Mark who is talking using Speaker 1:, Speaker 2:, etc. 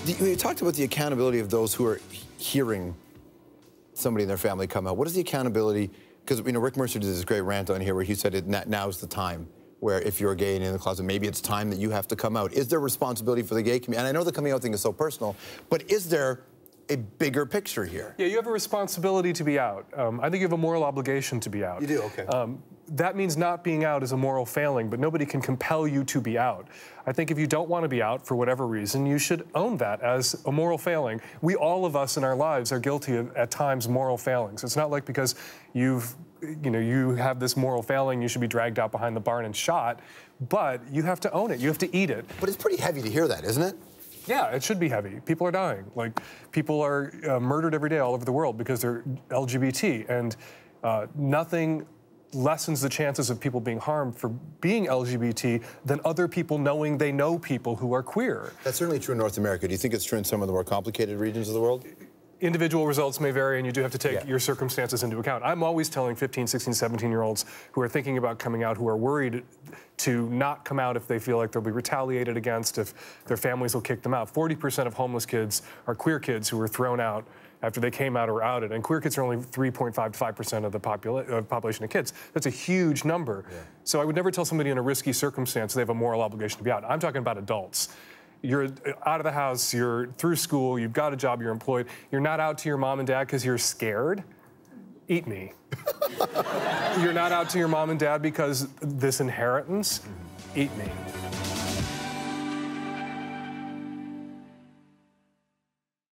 Speaker 1: You talked about the accountability of those who are hearing somebody in their family come out. What is the accountability? Because, you know, Rick Mercer did this great rant on here where he said now's the time where if you're gay and in the closet, maybe it's time that you have to come out. Is there responsibility for the gay community? And I know the coming out thing is so personal, but is there a bigger picture here?
Speaker 2: Yeah, you have a responsibility to be out. I think you have a moral obligation to be out.
Speaker 1: You do, okay.
Speaker 2: That means not being out is a moral failing, but nobody can compel you to be out. I think if you don't want to be out for whatever reason, you should own that as a moral failing. All of us in our lives are guilty of, at times, moral failings. It's not like because you have this moral failing, you should be dragged out behind the barn and shot, but you have to own it. You have to eat it.
Speaker 1: But it's pretty heavy to hear that, isn't it?
Speaker 2: Yeah, it should be heavy. People are dying. Like, people are murdered every day all over the world because they're LGBT, and nothing lessens the chances of people being harmed for being LGBT than other people knowing they know people who are queer.
Speaker 1: That's certainly true in North America. Do you think it's true in some of the more complicated regions of the world?
Speaker 2: Individual results may vary, and you do have to take your circumstances into account. I'm always telling 15, 16, 17-year-olds who are thinking about coming out, who are worried to not come out if they feel like they'll be retaliated against, if their families will kick them out. 40% of homeless kids are queer kids who were thrown out after they came out or outed, and queer kids are only 3.5 to 5% of the population of kids. That's a huge number. Yeah. So I would never tell somebody in a risky circumstance they have a moral obligation to be out. I'm talking about adults. You're out of the house, you're through school, you've got a job, you're employed. You're not out to your mom and dad because you're scared. Eat me. You're not out to your mom and dad because this inheritance. Eat me.